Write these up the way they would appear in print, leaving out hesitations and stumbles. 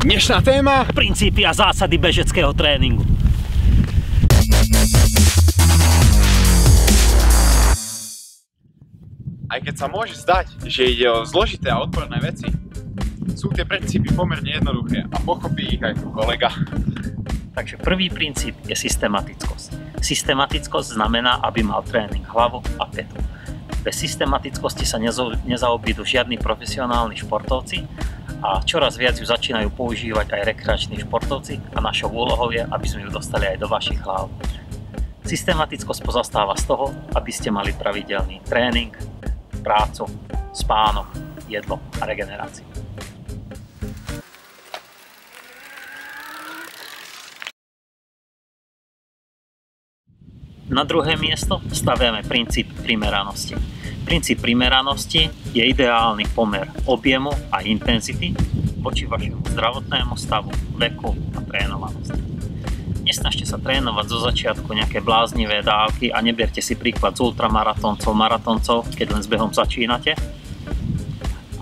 Dnešná téma: princípy a zásady bežeckého tréningu. Aj keď sa môže zdať, že ide o zložité a odborné veci, sú tie princípy pomerne jednoduché a pochopí ich aj tu kolega. Takže prvý princíp je systematickosť. Systematickosť znamená, aby mal tréning hlavu a petu. Bez systematickosti sa nezaobídu žiadni profesionálni športovci a čoraz viac ju začínajú používať aj rekreační športovci a našou úlohou je, aby sme ju dostali aj do vašich hlav. Systematickosť pozostáva z toho, aby ste mali pravidelný tréning, prácu, spánok, jedlo a regeneráciu. Na druhé miesto staviame princíp primeranosti. Princíp primeranosti je ideálny pomer objemu a intenzity voči vašemu zdravotnému stavu, veku a trénovanosti. Nesnažte sa trénovať zo začiatku nejaké bláznivé dávky a neberte si príklad z ultramaratóncov, keď len s behom začínate,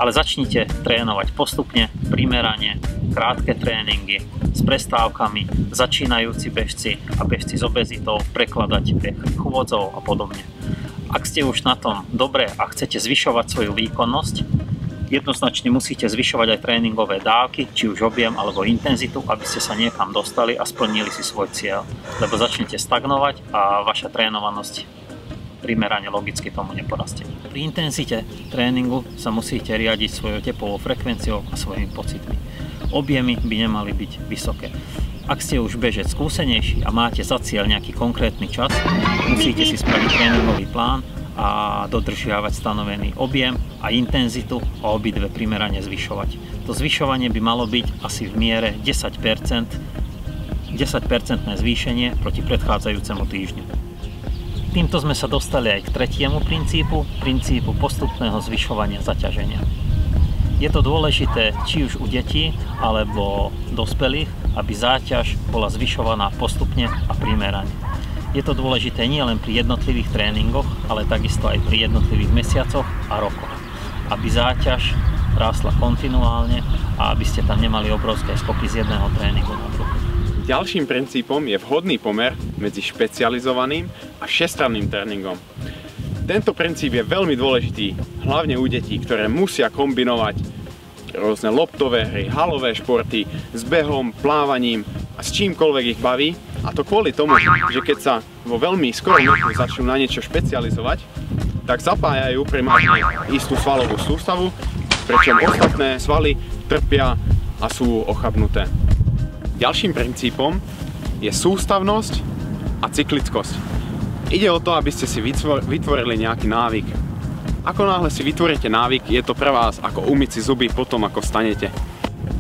ale začnite trénovať postupne, primerane, krátke tréningy, s prestávkami, začínajúci bežci a bežci s obezitou prekladať beh chôdzov a podobne. Ak ste už na tom dobre a chcete zvyšovať svoju výkonnosť, jednoznačne musíte zvyšovať aj tréningové dávky, či už objem alebo intenzitu, aby ste sa niekam dostali a splnili si svoj cieľ. Lebo začnete stagnovať a vaša trénovanosť primerane logicky tomu neporastie. Pri intenzite tréningu sa musíte riadiť svojou tepovou frekvenciou a svojimi pocitmi. Objemy by nemali byť vysoké. Ak ste už bežec skúsenejší a máte za cieľ nejaký konkrétny čas, musíte si spraviť tréningový plán a dodržiavať stanovený objem a intenzitu a obidve primerane zvyšovať. To zvyšovanie by malo byť asi v miere 10% zvýšenie proti predchádzajúcemu týždňu. Týmto sme sa dostali aj k tretiemu princípu postupného zvyšovania zaťaženia. Je to dôležité či už u detí alebo dospelých, aby záťaž bola zvyšovaná postupne a primerane. Je to dôležité nielen pri jednotlivých tréningoch, ale takisto aj pri jednotlivých mesiacoch a rokoch. Aby záťaž rástla kontinuálne a aby ste tam nemali obrovské skoky z jedného tréningu na druhý. Ďalším princípom je vhodný pomer medzi špecializovaným a všestranným tréningom. Tento princíp je veľmi dôležitý, hlavne u detí, ktoré musia kombinovať rôzne loptové hry, halové športy s behom, plávaním a s čímkoľvek ich baví. A to kvôli tomu, že keď sa vo veľmi skorom veku začnú na niečo špecializovať, tak zapájajú primárne istú svalovú sústavu, pričom ostatné svaly trpia a sú ochabnuté. Ďalším princípom je sústavnosť a cyklickosť. Ide o to, aby ste si vytvorili nejaký návyk. Ako náhle si vytvoríte návyk, je to pre vás ako umyť si zuby potom, ako vstanete.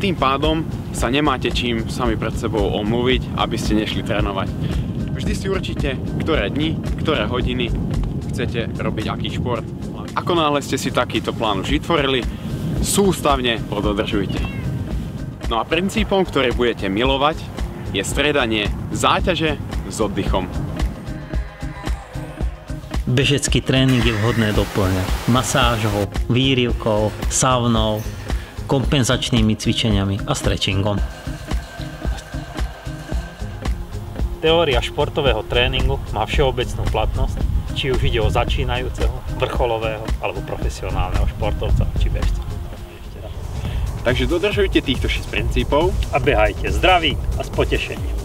Tým pádom sa nemáte čím sami pred sebou omluviť, aby ste nešli trénovať. Vždy si určite, ktoré dni, ktoré hodiny chcete robiť aký šport. Ako náhle ste si takýto plán už vytvorili, sústavne ho dodržujte. No a princípom, ktoré budete milovať, je striedanie záťaže s oddychom. Bežecký tréning je vhodné doplňať masážou, výrivkou, saunou, kompenzačnými cvičeniami a stretchingom. Teória športového tréningu má všeobecnú platnosť, či už ide o začínajúceho, vrcholového alebo profesionálneho športovca či bežca. Takže dodržujte týchto 6 princípov a behajte zdraví a s potešením.